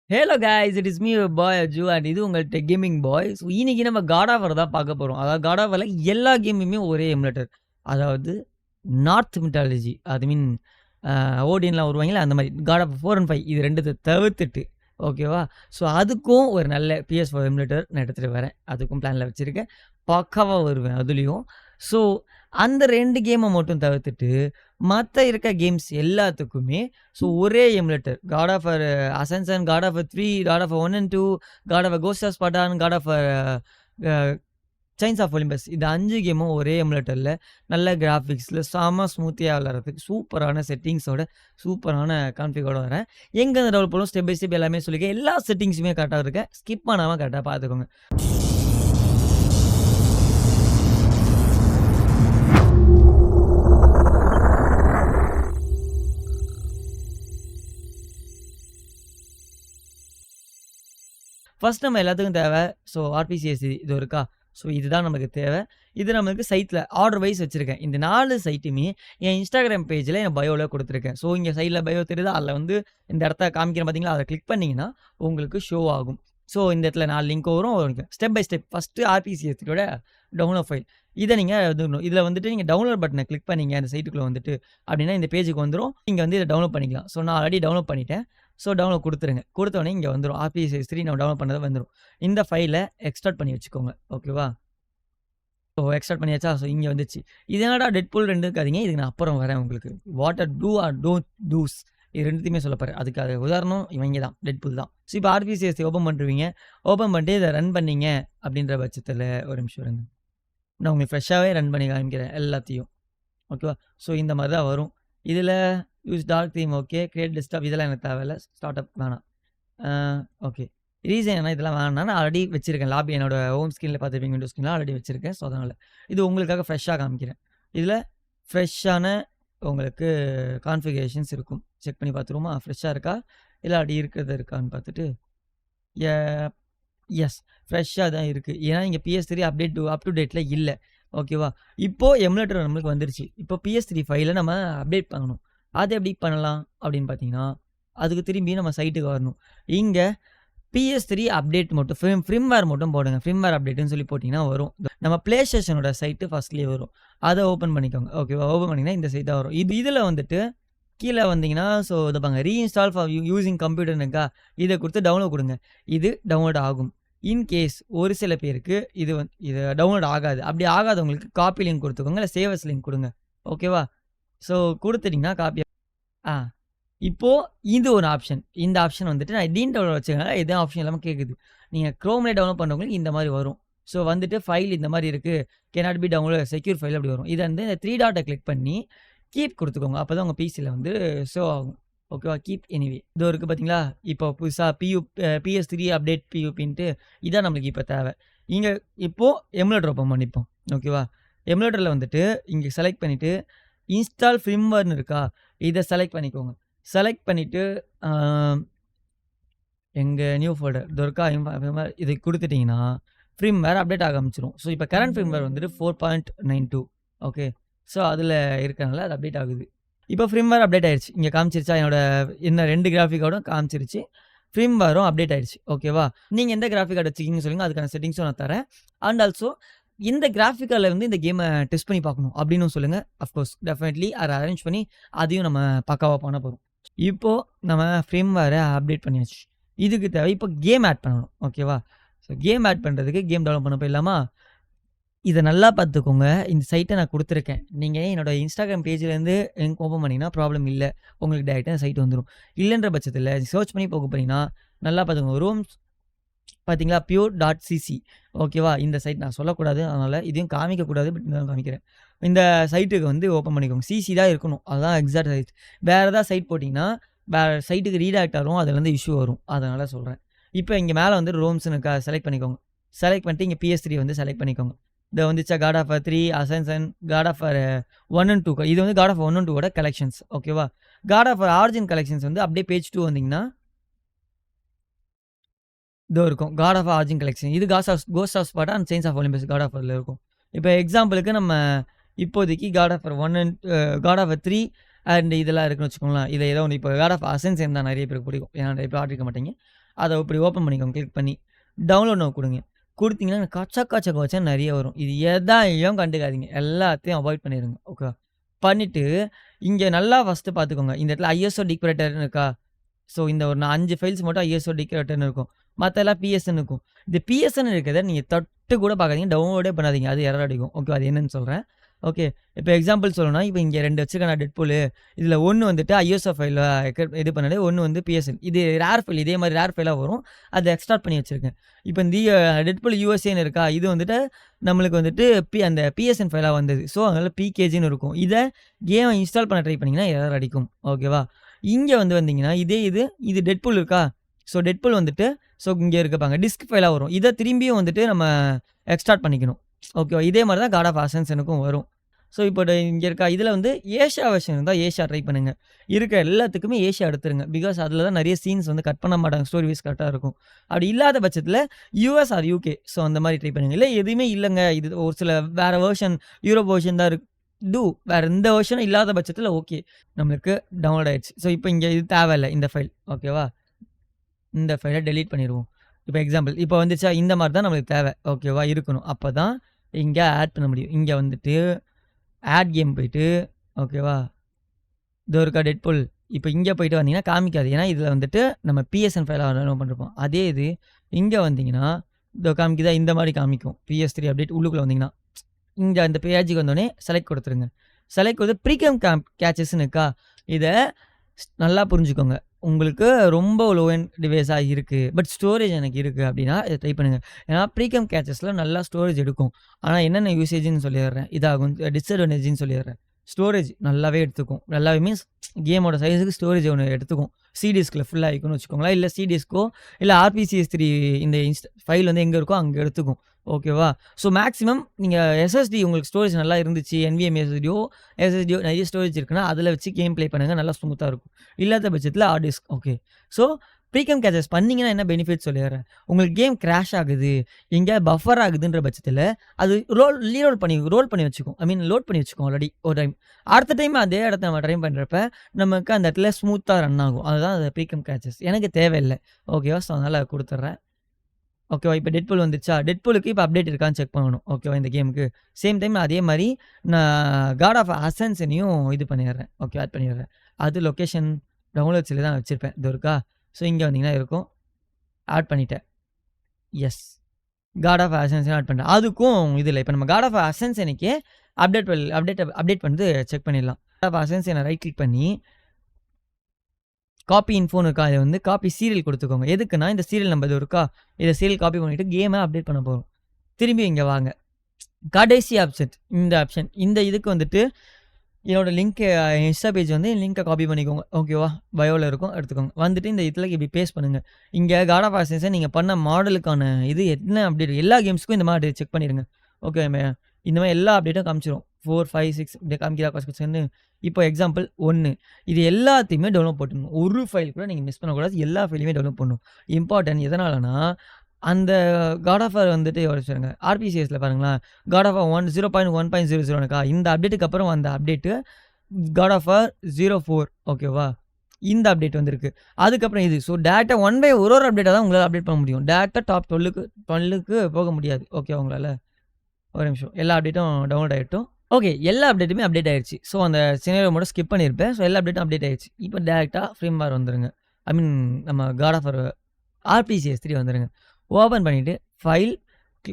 Hello guys it is me boy Aju and இது உங்கள் tech gaming பாய். So இன்னைக்கு நம்ம காட் ஆஃப் வார் தான் பார்க்க போகிறோம். அதாவது காட் ஆஃப் வார்ல எல்லா கேமுமே ஒரே எமுலேட்டர். அதாவது நார்த் மிட்டாலஜி அது மீன் ஓடியன்லாம் வருவாங்களே அந்த மாதிரி காட் ஆஃப் 4 and 5 இது ரெண்டுத்தை தவிர்த்துட்டு ஓகேவா. ஸோ அதுக்கும் ஒரு நல்ல PS4 எமுலேட்டர் நான் எடுத்துகிட்டு வரேன். அதுக்கும் பிளானில் வச்சுருக்கேன். பக்காவாக வருவேன் அதுலேயும். ஸோ அந்த 2 கேமை மட்டும் தவிர்த்துட்டு மற்ற இருக்க கேம்ஸ் எல்லாத்துக்குமே ஸோ ஒரே emulator God of War Ascension, God of War 3, God of War 1 and 2, God of War Ghost of Spartan, God of War chains of Olympus இந்த 5 கேமும் ஒரே எமுலேட்டரில் நல்ல கிராஃபிக்ஸில் செம ஸ்மூத்தியாக விளாட்றதுக்கு சூப்பரான செட்டிங்ஸோட சூப்பரான கான்ஃபிகோட வரேன். எங்கேருந்து டெவலப் பண்ணணும் ஸ்டெப் பை ஸ்டெப் எல்லாமே சொல்லியிருக்கேன். எல்லா செட்டிங்ஸுமே கரெக்டாக இருக்கேன். ஸ்கிப் பண்ணாமல் கரெக்டாக பார்த்துக்கோங்க. ஃபர்ஸ்ட் நம்ம எல்லாத்துக்கும் தேவை ஸோ ஆர்பிசிஎஸ்சி இது இருக்கா. ஸோ இதுதான் நமக்கு தேவை. இது நம்மளுக்கு சைட்டில் ஆர்டர் வைஸ் வச்சுருக்கேன். இந்த 4 சைட்டுமே என் இன்ஸ்டாகிராம் பேஜில் என் பயோவில் கொடுத்துருக்கேன். ஸோ இங்கே சைடில் பயோ தெரியுதா, அதில் வந்து இந்த இடத்த காமிக்கிறேன் பார்த்தீங்களா, அதை கிளிக் பண்ணிங்கன்னா உங்களுக்கு ஷோ ஆகும். ஸோ இந்த இடத்துல 4 லிங்க் வரும். ஸ்டெப் பை ஸ்டெப் ஃபஸ்ட்டு ஆர்பிசிஎஸ்சியோட டவுன்லோட் ஃபைல் இதை நீங்கள் வந்துடணும். இதில் வந்துட்டு நீங்கள் டவுன்லோட் பட்டனை கிளிக் பண்ணிங்க அந்த சைட்டுக்குள்ளே வந்துட்டு அப்படின்னா இந்த பேஜுக்கு வந்துடும். நீங்கள் வந்து இதை டவுன்லோட் பண்ணிக்கலாம். ஸோ நான் ஆல்ரெடி டவுன்லோட் பண்ணிட்டேன். ஸோ டவுன்லோட் கொடுத்துருங்க. கொடுத்தோடனே இங்கே வந்துடும் RPCS3 நம்ம டவுன்லோட் பண்ணதை வந்துடும். இந்த ஃபைலை எக்ஸ்ட்ராக்ட் பண்ணி வச்சுக்கோங்க. ஓகேவா. ஸோ எக்ஸ்ட்ராக்ட் பண்ணியாச்சா. ஸோ இங்கே வந்துச்சு. இது என்னடா டெட்பூல் 2 இருக்காதீங்க, இதுக்கு நான் அப்புறம் வரேன். உங்களுக்கு what are do or don't dos இது ரெண்டுத்தையுமே சொல்ல போகிறேன். அதுக்கு உதாரணம் இவங்க தான், டெட்பூல் தான். ஸோ இப்போ RPCS ஓப்பன் பண்ணுறீங்க. ஓப்பன் பண்ணிட்டு இதை ரன் பண்ணீங்க அப்படின்ற பட்சத்தில் ஒரு நிமிஷம் வருங்க, நான் உங்களுக்கு ஃப்ரெஷ்ஷாகவே ரன் பண்ணி காமிக்கிறேன் எல்லாத்தையும். ஓகேவா. ஸோ இந்த மாதிரி தான் வரும். இதில் use dark theme okay, create desktop இதெல்லாம் எனக்கு தேவையில்ல. ஸ்டார்ட் அப் வேணாம். ஓகே. ரீசன் என்ன இதெல்லாம் வேணாம்னா நான் ஆல்ரெடி வச்சிருக்கேன். லாபி என்னோட ஹோம் ஸ்க்ரீனில் பார்த்துருப்பீங்க, விண்டோ ஸ்க்ரீனில் ஆல்ரெடி வச்சிருக்கேன். ஸோ அதனால் இது உங்களுக்காக ஃப்ரெஷ்ஷாக காமிக்கிறேன். இதில் ஃப்ரெஷ்ஷான உங்களுக்கு கான்ஃபிகரேஷன்ஸ் இருக்கும். செக் பண்ணி பார்த்துருவோமா, ஃப்ரெஷ்ஷாக இருக்கா இல்லை அப்படி இருக்கிறது இருக்கான்னு பார்த்துட்டு. எஸ் ஃப்ரெஷ்ஷாக தான் இருக்குது. ஏன்னா இங்கே PS3 அப்டேட் அப் டு டேட்டில் இல்லை. ஓகேவா. இப்போது எமுலேட்டர் நம்மளுக்கு வந்துருச்சு. இப்போ PS3 ஃபைலை நம்ம அப்டேட் பண்ணணும். அது எப்படி பண்ணலாம் அப்படின்னு பார்த்தீங்கன்னா, அதுக்கு திரும்பி நம்ம சைட்டுக்கு வரணும். இங்கே PS3 அப்டேட் மட்டும் ஃப்ரிம்வேர் மட்டும் போடுங்க. ஃப்ரிம்வேர் அப்டேட்டுன்னு சொல்லி போட்டிங்கன்னா வரும். நம்ம ப்ளே ஸ்டேஷனோட சைட்டு ஃபஸ்ட்லேயே வரும். அதை ஓப்பன் பண்ணிக்கோங்க. ஓகேவா. ஓப்பன் பண்ணிங்கன்னா இந்த சைட் தான் வரும். இதில் வந்துட்டு கீழே வந்தீங்கன்னா ஸோ இதை பாங்க, ரீஇன்ஸ்டால் ஃபார் யூஸிங் கம்ப்யூட்டர்னுக்கா இதை கொடுத்து டவுன்லோட் கொடுங்க. இது டவுன்லோட் ஆகும். இன்கேஸ் ஒரு சில பேருக்கு இது டவுன்லோட் ஆகாது. அப்படி ஆகாதவங்களுக்கு காப்பி லிங்க் கொடுத்துக்கோங்க, இல்லை சேவஸ் லிங்க் கொடுங்க. ஓகேவா. ஸோ கொடுத்துட்டிங்கன்னா காப்பி. இப்போது இது ஒரு ஆப்ஷன். இந்த ஆப்ஷன் வந்துட்டு நான் டீன் டவுன்லோட் வச்சுக்கனால எதோ ஆப்ஷன் இல்லாமல் கேட்குது. நீங்கள் க்ரோம்லேயே டவுன்லோட் பண்ணுறவங்களுக்கு இந்த மாதிரி வரும். ஸோ வந்துட்டு ஃபைல் இந்த மாதிரி இருக்குது, cannot be download secure file அப்படி வரும். இதை வந்து இந்த 3 டாட்டை கிளிக் பண்ணி கீப் கொடுத்துக்கோங்க. அப்போ தான் உங்கள் பிசியில் வந்து ஷோ ஆகும். ஓகேவா. கீப் எனிவே இது இருக்குது பார்த்தீங்களா. இப்போ புதுசாக PS3 அப்டேட் PUPன்ட்டு இதான் நம்மளுக்கு இப்போ தேவை. இங்கே இப்போது எமுலேட்டர் ஓப்பன் பண்ணிப்போம். ஓகேவா. எமுலேட்டரில் வந்துட்டு இங்கே செலக்ட் பண்ணிவிட்டு இன்ஸ்டால் ஃப்ரிம்வேர்னு இருக்கா, இதை செலக்ட் பண்ணிக்கோங்க. செலக்ட் பண்ணிவிட்டு எங்கள் நியூ ஃபோல்டர் இது இருக்கா, இதை கொடுத்துட்டிங்கன்னா ஃப்ரிம்வேர் அப்டேட் ஆக ஆரம்பிச்சிடும். ஸோ இப்போ கரண்ட் ஃப்ரிம்வேர் வந்துட்டு 4.92. ஓகே. ஸோ அதில் இருக்கனால அது அப்டேட் ஆகுது. இப்போ ஃப்ரிம்வேர் அப்டேட் ஆயிடுச்சு. இங்கே காமிச்சிருச்சா, என்னோட என்ன 2 கிராஃபிக்கோடும் காமிச்சிருச்சு. ஃப்ரிம்வேரும் அப்டேட் ஆயிடுச்சு. ஓகேவா. நீங்கள் எந்த கிராஃபிக் கார்டு வச்சுக்கிங்கன்னு சொல்லுங்கள், அதுக்கான செட்டிங்ஸும் நான் தரேன். அண்ட் ஆல்சோ இந்த கிராஃபிக் கார்டில் வந்து இந்த கேமை டெஸ்ட் பண்ணி பார்க்கணும் அப்படின்னு சொல்லுங்கள். அஃப்கோர்ஸ் டெஃபினெட்லி அதை அரேஞ்ச் பண்ணி அதையும் நம்ம பக்காவாக பண்ண போகிறோம். இப்போது நம்ம ஃப்ரிம்வேரை அப்டேட் பண்ணியாச்சு. இதுக்கு தேவை இப்போ கேம் ஆட் பண்ணணும். ஓகேவா. ஸோ கேம் ஆட் பண்ணுறதுக்கு கேம் டெவலப் பண்ண போயிடலாமா. இதை நல்லா பார்த்துக்கோங்க. இந்த சைட்டை நான் கொடுத்துருக்கேன். நீங்கள் என்னோட இன்ஸ்டாகிராம் பேஜ்லேருந்து எனக்கு ஓப்பன் பண்ணிங்கன்னா ப்ராப்ளம் இல்லை, உங்களுக்கு டேரெக்டாக சைட் வந்துடும். இல்லைன்ற பட்சத்தில் சர்ச் பண்ணி போக போனீங்கன்னா நல்லா பார்த்துக்கோங்க. ரூம்ஸ் பார்த்தீங்களா, pure.cc. ஓகேவா. இந்த சைட் நான் சொல்லக்கூடாது, அதனால் இதையும் காமிக்கக்கூடாது, பட் நான் காமிக்கிறேன். இந்த சைட்டுக்கு வந்து ஓப்பன் பண்ணிக்கோங்க. சிசி தான் இருக்கணும், அதுதான் எக்ஸாக்ட் சைட். வேறு ஏதாவது சைட் போட்டிங்கன்னா வேறு சைட்டுக்கு ரீடாக்ட் ஆகும், அதுலேருந்து இஷ்யூ வரும், அதனால் சொல்கிறேன். இப்போ இங்கே மேலே வந்து ரோம்ஸ்னு செலக்ட் பண்ணிக்கோங்க. செலக்ட் பண்ணிட்டு இங்கே PS3 வந்து செலக்ட் பண்ணிக்கோங்க. இதை வந்துச்சா God of 3, Ascension, God of 1 and 2. இது வந்து காட் ஆஃப் 1 and 2 கலெக்ஷன்ஸ். ஓகேவா. காட் ஆஃப் ஆரிஜின் கலெக்ஷன்ஸ் வந்து அப்படியே பேஜ் 2 வந்தீங்கன்னா இதோ இருக்கும் காட் ஆஃப் ஆரிஜின் கலெக்ஷன். இது Ghost of Sparta and Chains of Olympus God of வாரில் இருக்கும். இப்போ எக்ஸாம்பிளுக்கு நம்ம இப்போதைக்கு God of 1 and God of 3 and இதெல்லாம் இருக்குன்னு வச்சுக்கோங்களேன். இதை ஏதோ ஒன்று இப்போ காட் ஆஃப் அசென்ஷன் தான் நிறைய பேருக்கு பிடிக்கும், ஏன்னா நிறைய பேர் ஆடிருக்க மாட்டீங்க. அதை இப்படி ஓப்பன் பண்ணிக்கோங்க கிளிக் பண்ணி. டவுன்லோட் நவ் குடுங்க. குடுத்தீங்கன்னா கச்சா கச்சா கச்சான்னு நெறைய வரும். இது எதையும் கண்டுக்காதீங்க. எல்லாத்தையும் அவாய்ட் பண்ணிருங்க. ஓகேவா? பண்ணிட்டு, இங்க நல்லா ஃபர்ஸ்ட்டு பார்த்துக்கோங்க. இந்த இடத்துல ஐஎஸ்ஓ டிக்ரேட்டர்ன்னு இருக்கா? ஸோ இந்த ஒரு 5 ஃபைல்ஸ் மட்டும் ஐஎஸ்ஓ டிக்ரேட்டர்ன்னு இருக்கும். மத்தெல்லாம் பிஎஸ்ன்னு இருக்கும். இந்த பிஎஸ்ன்னு இருக்கிறத நீங்க தொட்டு கூட பார்க்காதீங்க. டவுன்லோடே பண்ணாதீங்க. அது எரர் அடிக்கும். ஓகே. அது என்னன்னு சொல்றேன். ஓகே. இப்போ எக்ஸாம்பிள் சொல்லணும்னா, இப்போ இங்க 2 வச்சிருக்கேன் நான் டெட்பூலு. இதுல 1 வந்துட்டு ஐஎஸ்ஓ ஃபைல்ல இது பண்ணது. 1 வந்து பிஎஸ்என். இது ரேர் ஃபைல். இதே மாரி ரேர் ஃபைலா வரும். அத எக்ஸ்ட்ராக்ட் பண்ணி வச்சிருக்கேன். இப்போ இந்த டெட்பூல் யுஎஸ்ஏன்னு இருக்கா? இது வந்துட்டு நம்மளுக்கு வந்துட்டு அந்த பிஎஸ்என் ஃபைலா வந்தது. ஸோ அதனால பிகேஜின்னு இருக்கும். இத கேம இன்ஸ்டால் பண்ண ட்ரை பண்ணீங்கன்னா எரர் அடிக்கும். ஓகேவா? இங்க வந்தீங்கன்னா, இது டெட்பூல் இருக்கா? ஸோ டெட்பூல் வந்துட்டு இங்க இருக்கு பாருங்க. டிஸ்க் ஃபைலா வரும். இத திரும்பியும் வந்துட்டு நம்ம எக்ஸ்ட்ராக்ட் பண்ணிக்கணும். ஓகேவா? இதே மாரி தான் காட் ஆஃப் அசென்ஷனுக்கும் வரும். ஸோ இப்போ இங்க இருக்கா? இதுல வந்து ஏஷியா வெர்ஷன் இருந்தா ஏஷியா ட்ரை பண்ணுங்க. இருக்க எல்லாத்துக்குமே ஏஷியா எடுத்துருங்க. பிகாஸ் அதுல தான் நெறைய சீன்ஸ் வந்து கட் பண்ண மாட்டாங்க. ஸ்டோரி வைஸ் கரெக்ட்டா இருக்கும். அப்படி இல்லாத பட்சத்துல யுஎஸ் ஆர் யுகே. ஸோ அந்த மாரி ட்ரை பண்ணுங்க. இல்ல எதுவுமே இல்லங்க. இது ஒரு சில வேற வெர்ஷன் யூரோப் வெர்ஷன் தான் வேற எந்த வெர்ஷனும் இல்லாத பட்சத்துல ஓகே. நம்மளுக்கு டவுன்லோட் ஆயிடுச்சு. ஸோ இப்போ இங்க இது தேவையில்ல இந்த ஃபைல். ஓகேவா? இந்த ஃபைல டெலீட் பண்ணிருவோம். இப்போ எக்ஸாம்பிள் இப்போ வந்துச்சா? இந்த மாரி தான் நம்மளுக்கு தேவை. ஓகேவா? இருக்கணும். அப்பதான் இங்க ஆட் பண்ண முடியும். இங்க வந்துட்டு ஆட் கேம் போயிட்டு ஓகேவா? இதோ இருக்கா டெட்பூல். இப்போ இங்க போயிட்டு வந்தீங்கன்னா காமிக்காது. ஏன்னா இதுல வந்துட்டு நம்ம பிஎஸ்என் ஃபைலா டவுன்லோட் பண்ணிருப்போம். அதே இது இங்க வந்தீங்கன்னா, இதோ காமிக்குதா? இந்த மாரி காமிக்கும். PS3 அப்டேட் உள்ளுக்குள்ள வந்தீங்கன்னா, இங்க அந்த பேஜுக்கு வந்தோனே செலக்ட் குடுத்துருங்க. செலக்ட் குடுத்து ப்ரீமியம் கேட்சஸ்ன்னு இருக்கா? இத நல்லா புரிஞ்சுக்கோங்க. உங்களுக்கு ரொம்ப லோ எண்ட் டிவைஸா இருக்கு. பட் ஸ்டோரேஜ் எனக்கு இருக்கு அப்டின்னா, இத ட்ரை பண்ணுங்க. ஏன்னா ப்ரீமியம் கேட்சஸ்ல நல்லா ஸ்டோரேஜ் எடுக்கும். ஆனா என்னென்ன யூசேஜ்ன்னு சொல்லிர்றேன். இதாகும் டிஸ்அட்வான்டேஜ்ன்னு சொல்லிர்றேன். ஸ்டோரேஜ் நல்லாவே எடுத்துக்கும். நல்லாவே மீன்ஸ் கேமோட சைஸுக்கு ஸ்டோரேஜ் ஒண்ணு எடுத்துக்கும். சி டிஸ்க்ல ஃபுல்லா ஆயிக்கும்னு வச்சுக்கோங்களேன். இல்ல சி டிஸ்க்கோ இல்ல ஆர்பிசிஎஸ்3 இந்த ஃபைல் வந்து எங்க இருக்கோ அங்க எடுத்துக்கும். ஓகேவா? ஸோ மேக்ஸிமம் நீங்க எஸ்எஸ்டி உங்களுக்கு ஸ்டோரேஜ் நல்லா இருந்துச்சு. NVMe எஸ்எஸ்டியோ நெறைய ஸ்டோரேஜ் இருக்குன்னா, அதில வச்சு கேம் ப்ளே பண்ணுங்க. நல்லா ஸ்மூத்தா இருக்கும். இல்லாத பட்சத்தில hard disk. Okay. So premium கேட்சஸ் பண்ணீங்கன்னா என்ன பெனிஃபிட் சொல்லிர்றேன். உங்களுக்கு கேம் கிராஷ் ஆகுது, எங்கேயாவது பஃபர் ஆகுதுன்ற பட்சத்தில அது ரோல் பண்ணி வச்சுக்கும். ஐ மீன் லோட் பண்ணி வச்சுக்கும் ஆல்ரெடி ஒரு டைம். அடுத்த டைம் அதே இடத்த நம்ம ட்ரை பண்றப்ப, நமக்கு அந்த இடத்துல ஸ்மூத்தா ரன் ஆகும். அதுதான் அந்த ப்ரீமியம் கேட்சஸ். எனக்கு தேவையில்ல. ஓகேவா? ஸோ அதனால குடுத்துர்றேன். ஓகேவா? இப்போ டெட்பூல் வந்துருச்சா? டெட்பூலுக்கு இப்போ அப்டேட் இருக்கான்னு செக் பண்ணணும். ஓகேவா? இந்த கேமுக்கு. சேம் டைம் அதே மாரி நான் காட் ஆஃப் அசென்ஷனையும் இது பண்ணிடுறேன். ஓகே. ஆட் பண்ணிடுறேன். அது லொகேஷன் டவுன்லோட்ஸ்ல தான் வச்சிருப்பேன். இதோ இருக்கா? ஸோ இங்க வந்தீங்கன்னா இருக்கும். ஆட் பண்ணிட்டேன். Yes. God of Ascension add பண்ணிட்டேன். அதுக்கும் இதுல இப்ப நம்ம காட் ஆஃப் அசென்ஷனுக்கே அப்டேட் வந்து செக் பண்ணிடலாம். காட் ஆஃப் அசென்ஷன ரைட் கிளிக் பண்ணி காப்பி இன்ஃபோன்னு இருக்கா? இத வந்து காப்பி சீரியல் குடுத்துக்கோங்க. எதுக்குன்னா, இந்த சீரியல் நம்பர் இது இருக்கா? இத சீரியல் காப்பி பண்ணிட்டு கேம அப்டேட் பண்ண போறோம். திரும்பி இங்க வாங்க. கடைசி ஆப்ஷன் இந்த ஆப்ஷன். இந்த இதுக்கு வந்துட்டு என்னோட லிங்க் இன்ஸ்டா பேஜ் வந்து லிங்க காப்பி பண்ணிக்கோங்க. ஓகேவா? பயோல இருக்கும். எடுத்துக்கோங்க. வந்துட்டு இந்த இடத்துல இப்படி பேஸ்ட் பண்ணுங்க. இங்க காட் ஆஃப் அசென்ஷன் நீங்க பண்ண மாடலுக்கான இது என்ன அப்டேட் எல்லா கேம்ஸ்க்கும் இந்த மாரி செக் பண்ணிருங்க. ஓகே. இந்த மாரி எல்லா அப்டேட்டும் காமிச்சிரும். 4, 5, 6 இப்படி காமிக்குதா கொசன்னு. இப்போ எக்ஸாம்பிள் 1 இது எல்லாத்தையுமே டவுன்லோட் போட்டுடணும். ஒரு ஃபைல் கூட நீங்க மிஸ் பண்ணக்கூடாது. எல்லா ஃபைலையுமே டவுன்லோட் பண்ணணும். இம்பார்ட்டன்ட் எதனாலனா, அந்த காட் ஆஃப் வார் வந்துட்டு பாருங்க ஆர்பிசிஎஸ்ல பாருங்களேன். காட் ஆஃப் வார் 0.1.00 இருக்கா? இந்த அப்டேட்டுக்கு அப்புறம் வந்த அப்டேட்டு காட் ஆஃப் வார் 04 ஓகேவா? இந்த அப்டேட் வந்திருக்கு. அதுக்கப்புறம் இது. ஸோ டைரக்ட்டா ஒன் பை ஒரு அப்டேட்டா தான் உங்களால அப்டேட் பண்ண முடியும். டைரக்ட்டா டாப் 12க்கு போக முடியாது. ஓகேவா உங்களால? ஒரு நிமிஷம். எல்லா அப்டேட்டும் டவுன்லோட் ஆயிட்டும். ஓகே. எல்லா அப்டேட்டுமே அப்டேட் ஆயிருச்சு. ஸோ அந்த சினாரியோ மட்டும் ஸ்கிப் பண்ணியிருப்பேன். ஸோ எல்லா அப்டேட்டும் அப்டேட் ஆயிருச்சு. இப்போ டைரக்ட்டா ஃப்ரேம்வார் வந்துருங்க. ஐ மீன் நம்ம காட் ஆஃப் வார் ஆர்பிசிஎஸ்3 வந்துருங்க. ஓப்பன் பண்ணிட்டு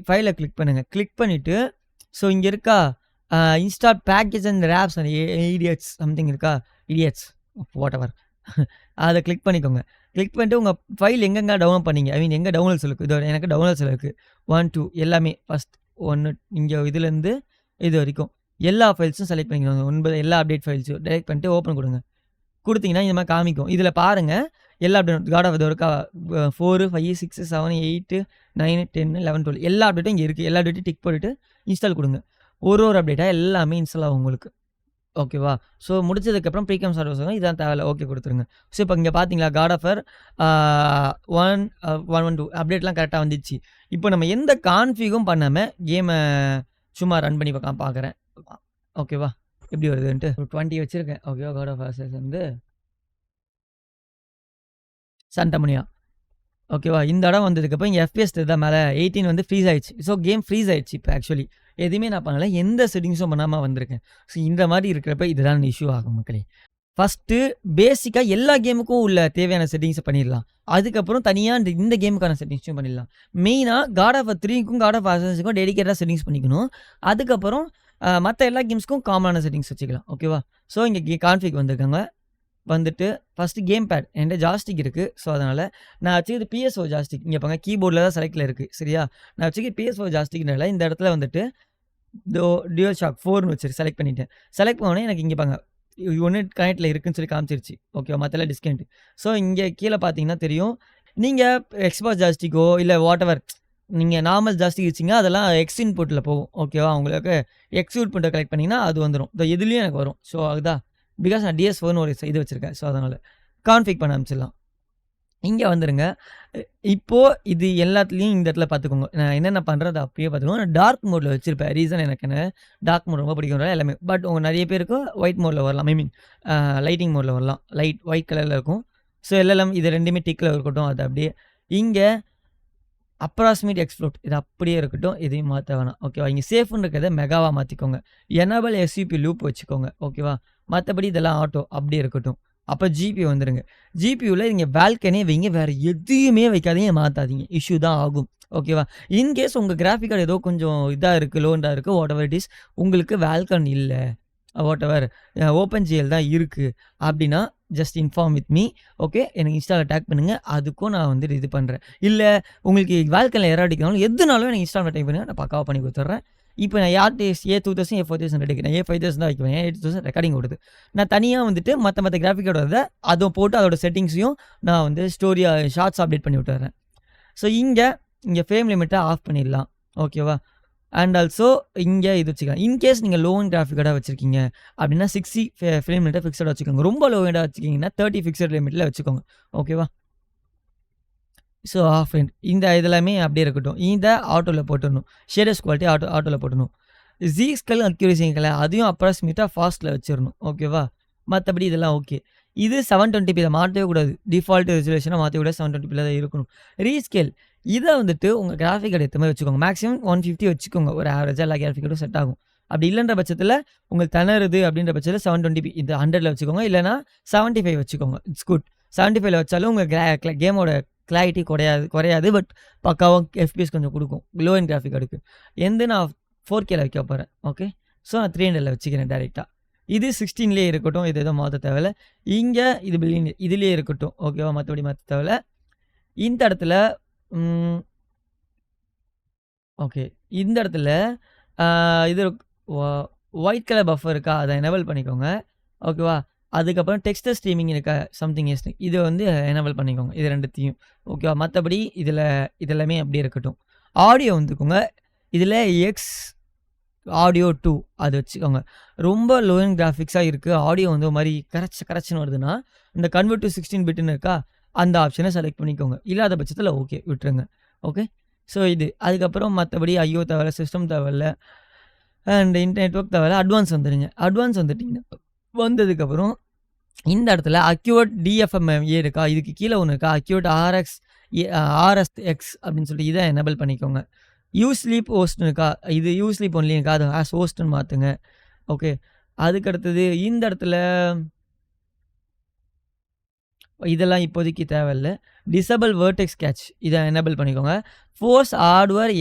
ஃபைல கிளிக் பண்ணுங்க. கிளிக் பண்ணிட்டு ஸோ இங்க இருக்கா? Install package and robs and idiots something இருக்கா? இடியட்ஸ் வாட்டெவர் அத கிளிக் பண்ணிக்கோங்க. கிளிக் பண்ணிட்டு உங்க ஃபைல் எங்கெங்க டவுன்லோட் பண்ணீங்க? ஐ மீன் எங்க டவுன்லோட்ஸ்ல இருக்கு? இதோ எனக்கு டவுன்லோட்ஸ்ல இருக்கு. 1, 2 எல்லாமே ஃபர்ஸ்ட் 1 இங்க இதுலேருந்து இது வரைக்கும் எல்லா ஃபைல்ஸும் செலக்ட் பண்ணிக்கோங்க. 9 எல்லா அப்டேட் ஃபைல்ஸும் செலக்ட் பண்ணிட்டு ஓப்பன் குடுங்க. குடுத்தீங்கன்னா இந்த மாரி காமிக்கும். இதுல பாருங்க எல்லா அப்டேட் காட் ஆஃப் இருக்கா? 4, 5, 6, 7, 8, 9, 10, 11, 12 எல்லா அப்டேட்டும் இங்க இருக்கு. எல்லா அப்டேட்டையும் டிக் போட்டுட்டு இன்ஸ்டால் குடுங்க. ஒரு அப்டேட்டா எல்லாமே இன்ஸ்டால் ஆகும் உங்களுக்கு. ஓகேவா? ஸோ முடிச்சதுக்கப்புறம் ப்ரீமியம் சர்வர்ஸ் இதான் தேவையில்ல. ஓகே குடுத்துருங்க. ஸோ இப்போ இங்க பார்த்தீங்களா? காட் ஆஃப் வார் 112 அப்டேட்லாம் கரெக்ட்டா வந்துச்சு. இப்போ நம்ம எந்த கான்ஃபிகும் பண்ணாம கேம சும்மா ரன் பண்ணி பார்க்குறேன். ஓகேவா? எப்படி வருதுன்ட்டு ஒரு 20 வச்சிருக்கேன். ஓகேவா? காட் ஆஃப் வார் வந்து சாண்டா மோனியா. ஓகேவா? இந்த இடம் வந்ததுக்கப்புறம் இங்க எஃப்பிஎஸ் தெரியுதா மேல 18 வந்து ஃப்ரீஸ் ஆயிடுச்சு. ஸோ கேம் ஃப்ரீஸ் ஆயிடுச்சு இப்ப ஆக்சுவலி. எதுவுமே நான் பண்ணல. எந்த செட்டிங்ஸும் பண்ணாம வந்திருக்கேன். ஸோ இந்த மாரி இருக்கிறப்ப இதுதான் இஷ்யூ ஆகும் மக்களே. ஃபர்ஸ்ட்டு பேசிக்கா எல்லா கேமுக்கும் உள்ள தேவையான செட்டிங்ஸ பண்ணிடலாம். அதுக்கப்புறம் தனியா இந்த கேமுக்கான செட்டிங்ஸையும் பண்ணிடலாம். மெயினா காட் ஆஃப் வார் 3க்கும் காட் ஆஃப் அசாசின்ஸ்க்கும் டெடிகேட்டடா செட்டிங்ஸ் பண்ணிக்கணும். அதுக்கப்புறம் மத்த எல்லா கேம்ஸ்க்கும் காமனான செட்டிங்ஸ் வச்சுக்கலாம். ஓகேவா? ஸோ இங்க கான்ஃபிக் வந்திருக்காங்க. வந்துட்டு ஃபர்ஸ்ட்டு கேம் பேட் என்ட்ட ஜாய்ஸ்டிக் இருக்கு. ஸோ அதனால நான் வச்சுக்கிறது பிஎஸ்ஓ ஜாய்ஸ்டிக். இங்க பாருங்க கீபோர்ட்ல தான் செலக்ட்ல இருக்கு. சரியா? நான் வச்சுக்கிறது பிஎஸ்ஓ ஜாய்ஸ்டிக்னால இந்த இடத்துல வந்துட்டு டோ டியூயல் ஷாக் 4ன்னு வச்சு செலக்ட் பண்ணிட்டேன். செலக்ட் பண்ணோனே எனக்கு இங்க பாருங்க ஒண்ணு கனெக்ட்ல இருக்குன்னு சொல்லி காமிச்சிருச்சு. ஓகேவா? மத்தெல்லாம் டிஸ்கனெக்ட். ஸோ இங்க கீழ பார்த்தீங்கன்னா தெரியும். நீங்க எக்ஸ்பாஸ் ஜாய்ஸ்டிக்கோ இல்ல வாட்டெவர் நீங்க நார்மல் ஜாய்ஸ்டிக் வச்சீங்கன்னா அதெல்லாம் எக்ஸ் இன்புட்ல போகும். ஓகேவா? உங்களுக்கு எக்ஸ் இன்புட்ட கலெக்ட் பண்ணீங்கன்னா அது வந்துரும். இதுலயும் எனக்கு வரும். ஸோ அதுதான் பிகாஸ் நான் டிஎஸ்4ன்னு ஒரு இது வச்சிருக்கேன். ஸோ அதனால கான்ஃபிக் பண்ண ஆரம்பிச்சிடலாம். இங்க வந்துருங்க. இப்போ இது எல்லாத்துலயும் இந்த இடத்துல பார்த்துக்கோங்க. நான் என்னென்ன பண்றேன் அத அப்படியே பார்த்துக்கோங்க. நான் டார்க் மோட்ல வச்சிருப்பேன். ரீசன் எனக்கு என்ன டார்க் மோட் ரொம்ப பிடிக்கும்னால எல்லாமே. பட் உங்க நெறைய பேருக்கு ஒயிட் மோட்ல வரலாம். ஐ மீன் லைட்டிங் மோட்ல வரலாம். ஒயிட் கலர்ல இருக்கும். ஸோ எல்எல்எம் இது 2மே டிக்ல இருக்கட்டும். அது அப்படியே. இங்க அப்ராக்ஸிமேட் எக்ஸ்ப்ளோட் இது அப்படியே இருக்கட்டும். எதையும் மாத்த வேணாம். ஓகேவா? இங்க சேஃப்ன்னு இருக்கிறத மெகாவா மாத்திக்கோங்க. எனேபிள் எஸ்யூபி லூப் வச்சுக்கோங்க. ஓகேவா? மத்தபடி இதெல்லாம் ஆட்டோ அப்படியே இருக்கட்டும். அப்ப ஜிபியூ வந்துருங்க. ஜிபியூல நீங்க பால்கனியே வைங்க. வேற எதையுமே வைக்காதீங்க, மாத்தாதீங்க. இஷ்யூ தான் ஆகும். ஓகேவா? இன்கேஸ் உங்க கிராஃபிக் கார்டு ஏதோ கொஞ்சம் இதா இருக்கு, லோன்டா இருக்கு, வாட்டெவர் இட் இஸ் உங்களுக்கு வால்கன் இல்ல. வாட்டெவர் ஓப்பன்ஜிஎல் தான் இருக்கு அப்படின்னா just inform with me. Okay எனக்கு இன்ஸ்டால டேக் பண்ணுங்க. அதுக்கும் நான் வந்துட்டு இது பண்றேன். இல்ல உங்களுக்கு வால்கன்ல எரர் அடிக்கனாலும் எதுனாலும் எனக்கு இன்ஸ்டால டைப் பண்ணுங்க. நான் பக்காவா பண்ணி குடுத்துடுறேன். இப்போ நான் யார்ட்ட A2000 A4000 எடுக்கிறேன். A5000 தான் வைக்குவேன். A8000 ரெக்கார்டிங் ஓடுது. நான் தனியா வந்துட்டு மத்த கிராஃபிக் கார்டு அதுவும் போட்டு அதோட செட்டிங்ஸையும் நான் வந்து ஸ்டோரியா ஷார்ட்ஸ் அப்டேட் பண்ணி விட்டுறேன். ஸோ இங்க ஃப்ரேம் லிமிட்ட ஆஃப் பண்ணிடலாம். ஓகேவா? அண்ட் ஆல்சோ இங்க இது வச்சுக்கலாம். இன்கேஸ் நீங்க லோ எண்ட் கிராஃபிக் கார்டா வச்சிருக்கீங்க அப்படின்னா 60 ஃப்ரேம் லிமிட்ட ஃபிக்ஸடா வச்சுக்கோங்க. ரொம்ப லோ எண்டா வச்சுக்கிங்கன்னா 30 ஃபிக்ஸட் லிமிட்ல வச்சுக்கோங்க. ஓகேவா? ஸோ ஆஃப் எண்ட் இந்த இதெல்லாமே அப்படியே இருக்கட்டும். இத ஆட்டோல போட்டுறணும். ஷேடர்ஸ் குவாலிட்டி ஆட்டோல போட்டுறணும். ஸ்கல் அக்யூரசிங்கள அதையும் அப்ராக்ஸிமேட்டா ஃபாஸ்ட்ல வச்சிரணும். ஓகேவா? மத்தபடி இதெல்லாம் ஓகே. இது 720p இத மாத்தவே கூடாது. டிஃபால்ட் ரெசல்யூஷன மாத்தவே கூடாது. 720pல தான் இருக்கணும். ரீஸ்கேல் இத வந்துட்டு உங்க கிராஃபிக் கார்டு ஏத்த மாரி வச்சுக்கோங்க. மேக்ஸிமம் 150 வச்சுக்கோங்க. ஒரு ஆவரேஜா எல்லா கிராஃபிக் கார்டும் செட் ஆகும். அப்படி இல்லன்ற பட்சத்தில உங்களுக்கு திணறுது அப்படின்ற பட்சத்தில 720p இது 100ல வச்சுக்கோங்க. இல்லன்னா 75 வச்சுக்கோங்க. It's good. 75ல வச்சாலும் உங்க கேமோட கிளாரிட்டி குறையாது. பட் பக்காவா எஃப்பிஎஸ் கொஞ்சம் குடுக்கும். லோ எண்ட் கிராஃபிக் கார்டுக்கு. நான் 4Kல வைக்க போறேன். ஓகே. ஸோ நான் 300ல வச்சுக்கிறேன் டைரக்ட்டா. இது 16லயே இருக்கட்டும். இது எதுவும் மாத்த தேவையில்ல. இங்க இது பில்லியன் இதுலயே இருக்கட்டும். ஓகேவா? மத்தபடி மாத்த தேவையில்ல. இந்த இடத்துல ஓகே. இந்த இடத்துல ஆ இது ஒ ஒயிட் கலர் பஃபர் இருக்கா? அத எனேபிள் பண்ணிக்கோங்க. ஓகேவா? அதுக்கப்புறம் டெக்ஸ்டர் ஸ்ட்ரீமிங் இருக்கா? சம்திங் எஸ் இத வந்து எனேபிள் பண்ணிக்கோங்க. இது 2த்தையும். ஓகேவா? மத்தபடி இது எல்லாமே அப்படியே இருக்கட்டும். ஆடியோ வந்துக்கோங்க. இதுல எக்ஸ் ஆடியோ 2 அது வச்சுக்கோங்க. ரொம்ப லோ எண்ட் கிராபிக்ஸா இருக்கு. ஆடியோ வந்து ஒரு மாரி கரச்சுன்னு வருதுன்னா, இந்த கன்வெர்ட் டூ 16 பிட்ன்னு இருக்கா? அந்த ஆப்ஷன செலக்ட் பண்ணிக்கோங்க. இல்லாத பட்சத்தில ஓகே விட்டுருங்க. ஓகே. ஸோ இது. அதுக்கப்புறம் மத்தபடி ஐஓ தேவையில்ல, சிஸ்டம் தேவையில்ல, அண்ட் நெட்வொர்க் தேவையில்ல. அட்வான்ஸ் வந்துருங்க. அட்வான்ஸ் வந்துட்டீங்கன்னா வந்ததுக்கப்புறம் இந்த இடத்துல அக்யூட் டிஎஃப்எம்ஏ இருக்கா? இதுக்கு கீழ ஒண்ணு இருக்கா? அக்யூட் ஆர்எஸ்எக்ஸ் அப்படின்னு சொல்லிட்டு இத எனேபிள் பண்ணிக்கோங்க. ஸ்லீப் ஹோஸ்ட்னு இருக்கா? இது ஸ்லீப் ஒன்லி இருக்கா? அது ஆஸ் ஹோஸ்ட்ன்னு மாத்துங்க. ஓகே. அதுக்கு அடுத்தது இந்த இடத்துல இதெல்லாம் இப்போதைக்கு தேவையில்ல. டிசேபிள் வெர்டெக்ஸ் கேட்ச் இத எனேபிள் பண்ணிக்கோங்க. ஃபோர்ஸ் ஹார்ட்வேர்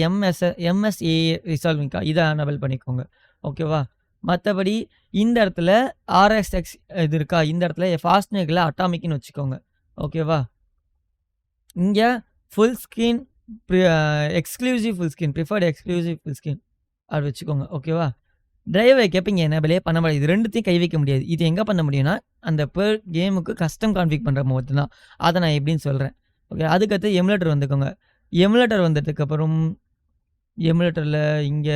எம்எஸ்ஏ ரிசால்விங் இருக்கா? இத எனேபிள் பண்ணிக்கோங்க. ஓகேவா? மத்தபடி இந்த இடத்துல ஆர்எஸ்எக்ஸ் இது இருக்கா? இந்த இடத்துல ஃபாஸ்ட்னேக்ல அட்டாமிக்ன்னு வச்சுக்கோங்க. ஓகேவா? இங்க full screen exclusive full screen preferred exclusive full screen அது வச்சுக்கோங்க. ஓகேவா? டிரைவர் வைக்கப்ப இங்க எனேபிளே பண்ண முடியாது. இது 2த்தையும் கை வைக்க முடியாது. இது எங்க பண்ண முடியும்னா, அந்த பெர் கேமுக்கு கஸ்டம் கான்ஃபிக் பண்ற போது தான். அத நான் எப்படின்னு சொல்றேன். ஓகே. அதுக்கடுத்து எமுலேட்டர் வந்துக்கோங்க. எமுலேட்டர் வந்ததுக்கப்புறம் எமுலேட்டர்ல இங்க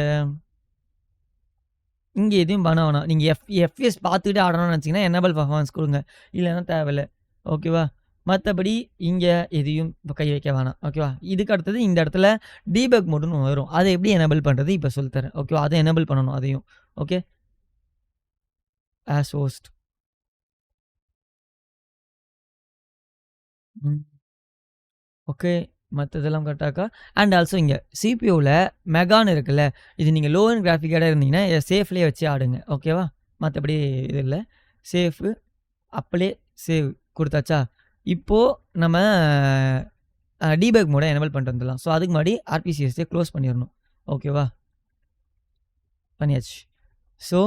எதையும் பண்ண வேணாம். நீங்க எஃப்பிஎஸ் பார்த்துக்கிட்டே ஆடணும்னு நினச்சீங்கன்னா, எனேபிள் பெர்ஃபார்மன்ஸ் குடுங்க. இல்லன்னா தேவையில்ல. ஓகேவா? மத்தபடி இங்க எதையும் கை வைக்க வேணாம். ஓகேவா? இதுக்கு அடுத்தது இந்த இடத்துல டீபக் மோடுன்னு வரும். அத எப்படி எனேபிள் பண்றது இப்ப சொல்லி தரேன். ஓகேவா? அத எனேபிள் பண்ணணும் அதையும். ஓகே. As host. ம். ஓகே. மத்ததெல்லாம் கரெக்டாக்கா. அண்ட் ஆல்சோ இங்க சிபியூல மெகான்னு இருக்குல்ல, இது நீங்க லோ அண்ட் கிராஃபிக் கார்டா இருந்தீங்கன்னா, சேஃப்லயே வச்சு ஆடுங்க. ஓகேவா? மத்தபடி இது இல்ல. சேஃபு அப்படியே சேவ் குடுத்தாச்சா? இப்போ நம்ம டீபக் மோட எனேபிள் பண்ணிட்டு வந்துடலாம். ஸோ அதுக்கு முன்னாடி ஆர்பிசிஎஸ்ஸ க்ளோஸ் பண்ணிறணும். ஓகேவா? பண்ணியாச்சு. ஸோ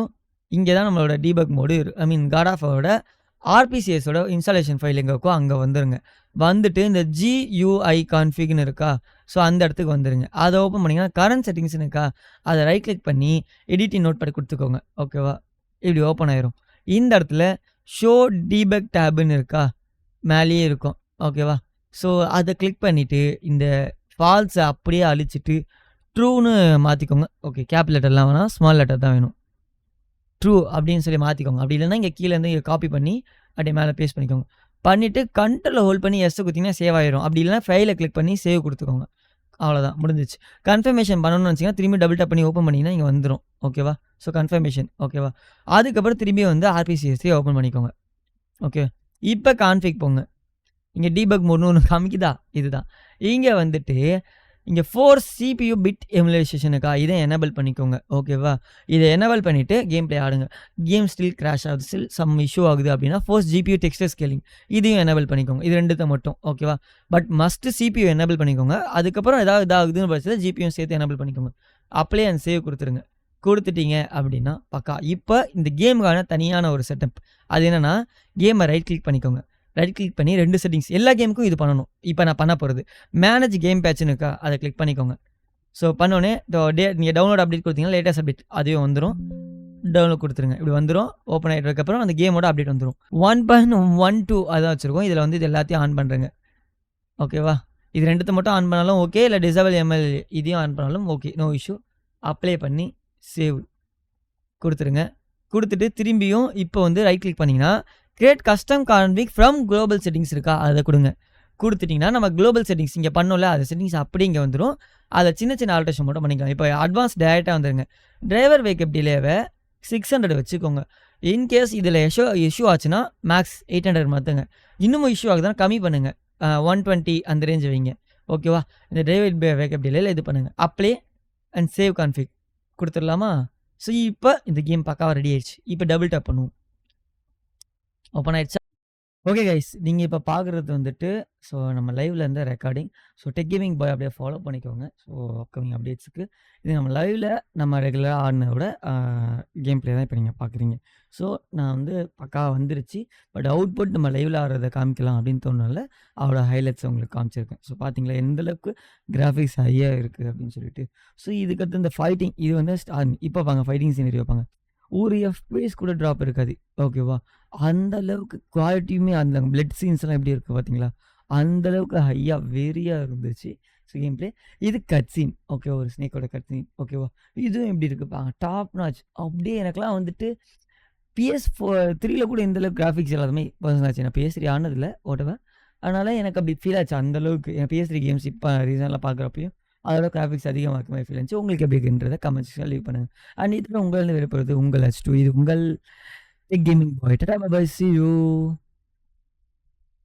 இங்க தான் நம்மளோட debug mode I mean God of வாரோட ஆர்பிசிஎஸோட இன்ஸ்டாலேஷன் ஃபைல் எங்க இருக்கோ அங்க வந்துருங்க. வந்துட்டு இந்த GUI கான்ஃபிக்ன்னு இருக்கா? ஸோ அந்த இடத்துக்கு வந்துருங்க. அத ஓப்பன் பண்ணீங்கன்னா கரண்ட் செட்டிங்ஸ்ன்னு இருக்கா? அத ரைட் கிளிக் பண்ணி எடிட்டிங் நோட்பேட் குடுத்துக்கோங்க. ஓகேவா? இப்படி ஓப்பன் ஆயிரும். இந்த இடத்துல ஷோ டீபக் டேப்ன்னு இருக்கா? மேலேயே இருக்கும். ஓகேவா? ஸோ அத கிளிக் பண்ணிட்டு இந்த ஃபால்ஸ அப்படியே அழிச்சிட்டு ட்ரூன்னு மாத்திக்கோங்க. ஓகே. கேப் லெட்டர்லாம் வேணாம். ஸ்மால் லெட்டர் தான் வேணும். ட்ரூ அப்படின்னு சொல்லி மாத்திக்கோங்க. அப்படி இல்லன்னா இங்க கீழ இருந்து காப்பி பண்ணி அப்படியே மேல பேஸ்ட் பண்ணிக்கோங்க. பண்ணிட்டு கண்ட்ரோல ஹோல்ட் பண்ணி எஸ் குடுத்தீங்கன்னா சேவ் ஆயிரும். அப்படி இல்லன்னா ஃபைல கிளிக் பண்ணி சேவ் குடுத்துக்கோங்க. அவ்வளோதான் முடிஞ்சிச்சு. கன்ஃபர்மேஷன் பண்ணணும்னு நினச்சீங்கன்னா திரும்பி டபுள் டேப் பண்ணி ஓப்பன் பண்ணீங்கன்னா இங்க வந்துரும். ஓகேவா? ஸோ கன்ஃபர்மேஷன் ஓகேவா? அதுக்கப்புறம் திரும்பி வந்து ஆர்பிசிஎஸ்3 ஓப்பன் பண்ணிக்கோங்க. ஓகே. இப்ப கான்ஃபிக் போங்க. இங்க டீபக் மோட்னு ஒண்ணு காமிக்குதா? இதுதான். இங்க வந்துட்டு இங்க ஃபோர்ஸ் CPU பிட் எமுலேஷன் இருக்கா? இத எனேபிள் பண்ணிக்கோங்க. ஓகேவா? இத எனேபிள் பண்ணிட்டு கேம் ப்ளே ஆடுங்க. கேம் ஸ்டில் கிராஷ் ஆகுது. ஸ்டில் சம் இஷ்யூ ஆகுது அப்படின்னா ஃபோர்ஸ் GPU டெக்ஸ்சர் ஸ்கேலிங் இதையும் எனேபிள் பண்ணிக்கோங்க. இது 2த்த மட்டும். ஓகேவா? பட் மஸ்ட் CPU எனேபிள் பண்ணிக்கோங்க. அதுக்கப்புறம் ஏதாவது இதாகுதுன்னு பட்சத்துல GPUவும் சேர்த்து எனேபிள் பண்ணிக்கோங்க. அப்ளை அண்ட் சேவ் குடுத்துருங்க. குடுத்துட்டீங்க அப்படின்னா பக்கா. இப்ப இந்த கேமுக்கான தனியான ஒரு செட்டப். அது என்னன்னா கேம ரைட் கிளிக் பண்ணிக்கோங்க. ரைட் கிளிக் பண்ணி 2 செட்டிங்ஸ் எல்லா கேமுக்கும் இது பண்ணணும். இப்ப நான் பண்ண போறது. மேனேஜ் கேம் பேட்ச்ன்னு இருக்கா? அத கிளிக் பண்ணிக்கோங்க. ஸோ பண்ணோனே நீங்க டவுன்லோட் அப்டேட் குடுத்தீங்கன்னா லேட்டஸ்ட் அப்டேட் அதுவே வந்துரும். டவுன்லோட் குடுத்துருங்க. இப்படி வந்துரும். ஓப்பன் ஆயிட்டதுக்கப்புறம் அந்த கேமோட அப்டேட் வந்துரும். 1.12 அதான் வச்சிருக்கோம். இதுல வந்து இது எல்லாத்தையும் ஆன் பண்றேங்க. ஓகேவா? இது 2த்த மட்டும் ஆன் பண்ணாலும் ஓகே. இல்ல டிசேபிள் ML இதையும் ஆன் பண்ணாலும் ஓகே. No issue. அப்ளை பண்ணி சேவ் குடுத்துருங்க. குடுத்துட்டு திரும்பியும் இப்போ வந்து ரைட் கிளிக் பண்ணீங்கன்னா create custom config from global settings இருக்கா? அத குடுங்க. குடுத்துட்டீங்கன்னா நம்ம குளோபல் செட்டிங்ஸ் இங்க பண்ணோம்ல அந்த செட்டிங்ஸ் அப்படியே இங்க வந்துரும். அத சின்ன சின்ன ஆல்டரேஷன் மட்டும் பண்ணிக்கலாம். இப்போ அட்வான்ஸ் டைரக்ட்டா வந்துருங்க. டிரைவர் வேக்கப் டிலேவ 600 வச்சுக்கோங்க. இன் கேஸ் இதுல இஷ்யூ ஆச்சுன்னா மேக்ஸ் 800 மாத்துங்க. இன்னமும் இஷ்யூ ஆகுதுன்னா கம்மி பண்ணுங்க. 120 அந்த ரேஞ்ச் வைங்க. ஓகேவா? இந்த டிரைவர் வேக்கப் டிலேல இது பண்ணுங்க. அப்ளை அண்ட் சேவ் கான்ஃபிக் குடுத்துடலாமா? ஸோ இப்ப இந்த கேம் பக்காவா ரெடி ஆயிடுச்சு. இப்ப டபுள் டேப் பண்ணுவோம். ஓப்பன் ஆயிடுச்சா? Okay guys. நீங்க இப்ப பார்க்குறது வந்துட்டு ஸோ நம்ம லைவ்ல இருந்த recording. So tech gaming boy அப்படியே ஃபாலோ பண்ணிக்கோங்க. ஸோ அப்கமிங் அப்டேட்ஸ்க்கு. இது நம்ம லைவ்ல நம்ம ரெகுலரா ஆடுனதோட கேம் ப்ளே தான் இப்ப நீங்க பார்க்குறீங்க. ஸோ நான் வந்து பக்காவா வந்துருச்சு. பட் அவுட்புட் நம்ம லைவ்ல ஆடுறத காமிக்கலாம் அப்படின்னு தோணுனனால அதோட ஹைலைட்ஸ் உங்களுக்கு காமிச்சிருக்கேன். ஸோ பார்த்தீங்களா எந்த அளவுக்கு கிராஃபிக்ஸ் ஹையா இருக்கு அப்படின்னு சொல்லிட்டு. ஸோ இதுக்கடுத்து இந்த ஃபைட்டிங் இது வந்து இப்ப பாருங்க ஃபைட்டிங் சீனரியோ பாருங்க. ஒரு FPS கூட ட்ராப் இருக்காது. ஓகேவா? அந்த அளவுக்கு குவாலிட்டியுமே அந்த பிளட் சீன்ஸ்லாம் எப்படி இருக்கு பார்த்தீங்களா? அந்த அளவுக்கு ஹையா வெறியா இருந்துச்சு. So game play. இது கட் சீன். ஓகே. ஒரு ஸ்னேக்கோட கட் சீன். ஓகேவா? இதுவும் எப்படி இருக்கு டாப் நாச். அப்படியே எனக்கெல்லாம் வந்துட்டு PS3ல கூட இந்த அளவுக்கு கிராஃபிக்ஸ் இல்லாத மாரி பர்சனல் ஆச்சு. நான் PS3 ஆனதில்ல வாட்டெவர். அதனால எனக்கு அப்படி ஃபீல் ஆச்சு. அந்த அளவுக்கு PS3 கேம்ஸ் இப்ப ரீசென்ட்ல பார்க்குறப்பயும் அதோட கிராஃபிக்ஸ் அதிகமா இருக்க மாரி ஃபீல் இருந்துச்சு. உங்களுக்கு எப்படி இருக்குன்றத கமெண்ட் செக்ஷன்ல லீவ் பண்ணுங்க. அண்ட் இதுல உங்களிருந்து விடைபெறுவது உங்கள் H2. இது உங்கள் tech gaming boy. Tata bye bye. See you.